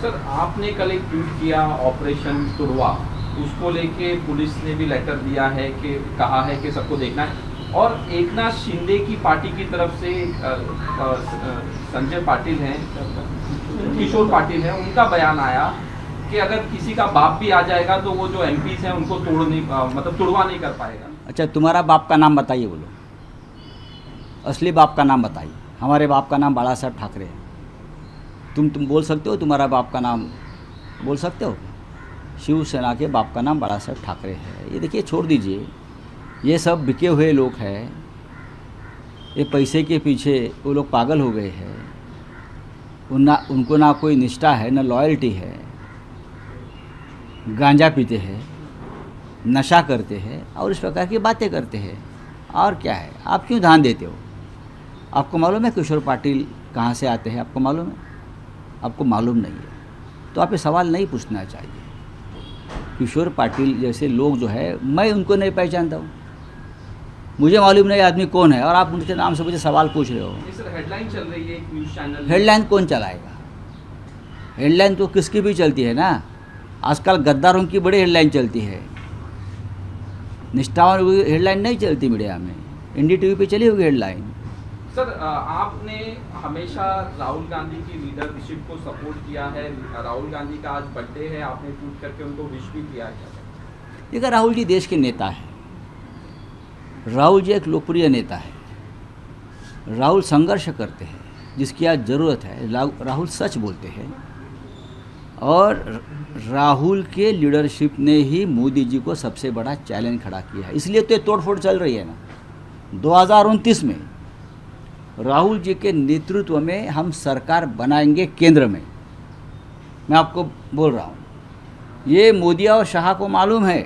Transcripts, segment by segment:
Sir आपने कल एक ट्वीट किया ऑपरेशन तुड़वा, उसको लेके पुलिस ने भी लेटर दिया है कि कहा है कि सबको देखना है, और एकनाथ शिंदे की पार्टी की तरफ से संजय पाटिल हैं, किशोर पाटिल हैं, उनका बयान आया कि अगर किसी का बाप भी आ जाएगा तो वो जो एमपीज हैं उनको तुड़वा नहीं कर पाएगा। अच्छा, तुम्हारा बाप का नाम बताइए, बोलो असली बाप का नाम बताइए। हमारे बाप का नाम बाला साहब ठाकरे है। तुम बोल सकते हो तुम्हारा बाप का नाम बोल सकते हो? शिवसेना के बाप का नाम बाला साहब ठाकरे है। ये देखिए, छोड़ दीजिए, ये सब बिके हुए लोग हैं। ये पैसे के पीछे वो लोग पागल हो गए हैं। उनको ना कोई निष्ठा है, ना लॉयल्टी है। गांजा पीते हैं, नशा करते हैं और इस प्रकार की बातें करते हैं। और क्या है, आप क्यों ध्यान देते हो? आपको मालूम है किशोर पाटिल कहाँ से आते हैं? आपको मालूम है? आपको मालूम नहीं है तो आप ये सवाल नहीं पूछना चाहिए। किशोर पाटिल जैसे लोग जो है, मैं उनको नहीं पहचानता हूँ, मुझे मालूम नहीं आदमी कौन है, और आप उनके नाम से मुझे सवाल पूछ रहे हो। सर हेडलाइन चल रही है एक न्यूज़ चैनल। हेडलाइन कौन चलाएगा? हेडलाइन तो किसकी भी चलती है ना। आजकल गद्दारों की बड़ी हेडलाइन चलती है, निष्ठावान हेडलाइन नहीं चलती मीडिया में। NDTV पे चली होगी हेडलाइन। सर आपने हमेशा राहुल गांधी की लीडरशिप को सपोर्ट किया है। राहुल गांधी का आज बर्थडे है, आपने ट्वीट करके उनको विश भी किया है। देखिए, राहुल जी देश के नेता है। राहुल जी एक लोकप्रिय नेता है। राहुल संघर्ष करते हैं, जिसकी आज ज़रूरत है। राहुल सच बोलते हैं, और राहुल के लीडरशिप ने ही मोदी जी को सबसे बड़ा चैलेंज खड़ा किया है। इसलिए तो ये तोड़फोड़ चल रही है ना। 2029 में राहुल जी के नेतृत्व में हम सरकार बनाएंगे केंद्र में। मैं आपको बोल रहा हूँ, ये मोदी और शाह को मालूम है।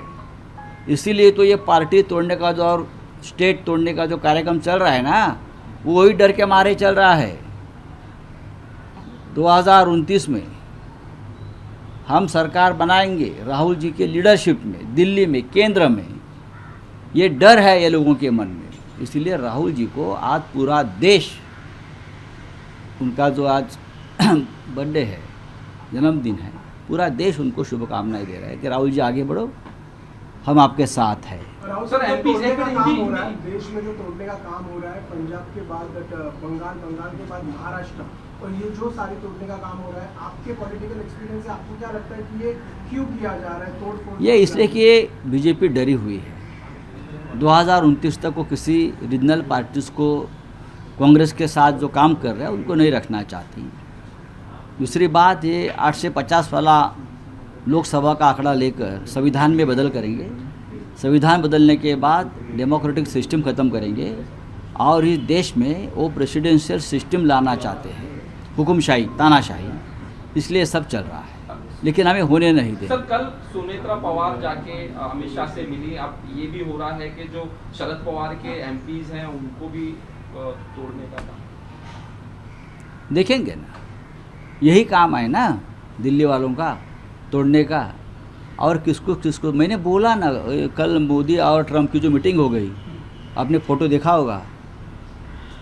इसीलिए तो ये पार्टी तोड़ने का जो और स्टेट तोड़ने का जो कार्यक्रम चल रहा है ना, वो वही डर के मारे चल रहा है। 2029 में हम सरकार बनाएंगे राहुल जी के लीडरशिप में, दिल्ली में, केंद्र में। ये डर है ये लोगों के मन में। इसलिए राहुल जी को आज पूरा देश, उनका जो आज बर्थडे है, जन्मदिन है, पूरा देश उनको शुभकामनाएं दे रहा है कि राहुल जी आगे बढ़ो, हम आपके साथ हैं। सर एमपी का काम हो रहा है, देश में जो तोड़ने का काम हो रहा है, पंजाब के बाद बंगाल के बाद महाराष्ट्र, और ये जो सारी तोड़ने का काम हो रहा है, आपके पॉलिटिकल एक्सपीरियंस से आपको क्या लगता है कि ये क्यों किया जा रहा है? तोड़ ये इसलिए कि ये बीजेपी डरी हुई है। 2029 तक वो किसी रीजनल पार्टीज़ को कांग्रेस के साथ जो काम कर रहे हैं उनको नहीं रखना चाहती। दूसरी बात, ये 8 से 50 वाला लोकसभा का आंकड़ा लेकर संविधान में बदल करेंगे। संविधान बदलने के बाद डेमोक्रेटिक सिस्टम ख़त्म करेंगे, और इस देश में वो प्रेसिडेंशियल सिस्टम लाना चाहते हैं, हुकुमशाही, तानाशाही। इसलिए सब चल रहा है, लेकिन हमें होने नहीं दे। सर कल सुनेत्रा पवार जाके अमित शाह से मिली। अब ये भी हो रहा है कि जो शरद पवार के एमपीज हैं उनको भी तोड़ने का काम देखेंगे ना। यही काम है ना दिल्ली वालों का, तोड़ने का। और किसको मैंने बोला ना, कल मोदी और ट्रंप की जो मीटिंग हो गई, आपने फ़ोटो देखा होगा।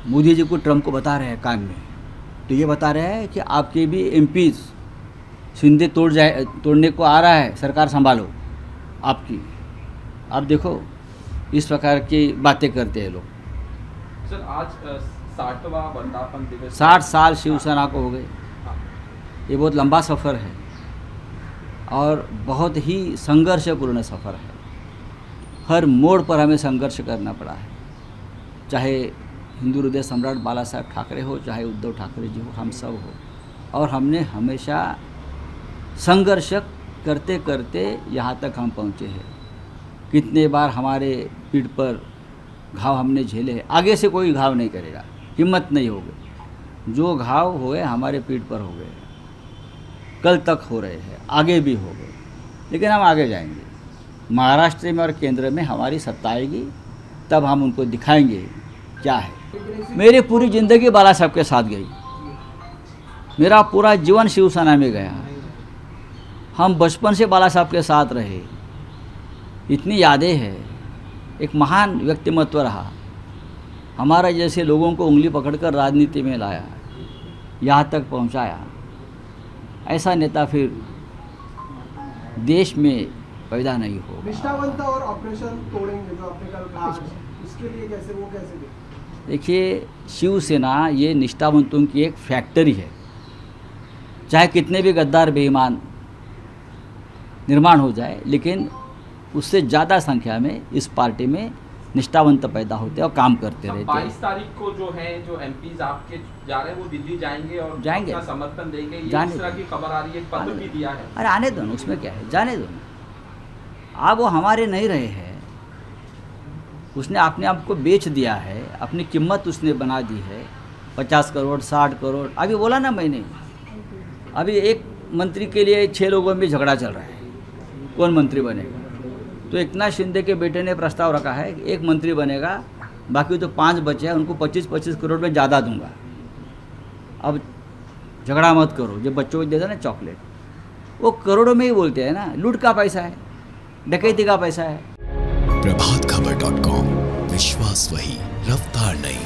मोदी जी को ट्रंप को बता रहे हैं कान में, तो ये बता रहे हैं कि आपके भी एमपीज शिंदे तोड़ने को आ रहा है, सरकार संभालो आपकी। आप देखो, इस प्रकार की बातें करते हैं लोग। सर आज 60वां वर्धापन दिवस, 60 साल शिवसेना को हो गए। ये बहुत लंबा सफ़र है और बहुत ही संघर्षपूर्ण सफ़र है। हर मोड़ पर हमें संघर्ष करना पड़ा है, चाहे हिंदू हृदय सम्राट बाला साहब ठाकरे हो, चाहे उद्धव ठाकरे जी हो, हम सब हो। और हमने हमेशा संघर्ष करते करते यहाँ तक हम पहुँचे हैं। कितने बार हमारे पीठ पर घाव हमने झेले हैं। आगे से कोई घाव नहीं करेगा, हिम्मत नहीं होगी। जो घाव हुए हमारे पीठ पर हो गए, कल तक हो रहे हैं, आगे भी हो गए, लेकिन हम आगे जाएंगे। महाराष्ट्र में और केंद्र में हमारी सत्ता आएगी, तब हम उनको दिखाएंगे क्या है। मेरी पूरी ज़िंदगी बाला साहब के साथ गई, मेरा पूरा जीवन शिवसेना में गया। हम बचपन से बाला साहब के साथ रहे, इतनी यादें हैं। एक महान व्यक्तिमत्व रहा, हमारा जैसे लोगों को उंगली पकड़कर राजनीति में लाया, यहाँ तक पहुँचाया। ऐसा नेता फिर देश में पैदा नहीं होगा। निष्ठावंत और ऑपरेशन तोड़ेंगे जो आपने कल कहा, इसके लिए कैसे देखते? देखिए, शिवसेना ये निष्ठावंतों की एक फैक्ट्री है। चाहे कितने भी गद्दार बेईमान निर्माण हो जाए, लेकिन उससे ज़्यादा संख्या में इस पार्टी में निष्ठावंत पैदा होते हैं और काम करते रहते हैं। 22 तारीख को जो है, जो एमपीज आपके जा रहे हैं वो दिल्ली जाएंगे और जाएंगे, अपना समर्थन देंगे, ये जाने इस तरह की खबर आ रही है, एक पत्र भी दिया है। अरे आने दो ना, उसमें क्या है, जाने दो ना। आप वो हमारे नहीं रहे हैं, उसने अपने आप को बेच दिया है, अपनी कीमत उसने बना दी है 50 करोड़ 60 करोड़। अभी बोला ना मैंने, अभी एक मंत्री के लिए 6 लोगों में झगड़ा चल रहा है, कौन मंत्री बनेगा। तो एकनाथ शिंदे के बेटे ने प्रस्ताव रखा है कि एक मंत्री बनेगा, बाकी तो 5 बचे हैं, उनको 25-25 करोड़ में ज़्यादा दूंगा। अब झगड़ा मत करो, जो बच्चों को देता ना चॉकलेट, वो करोड़ों में ही बोलते हैं ना, लूट का पैसा है, डकैती का पैसा है। प्रभातखबर.com, विश्वास वही, रफ्तार नहीं।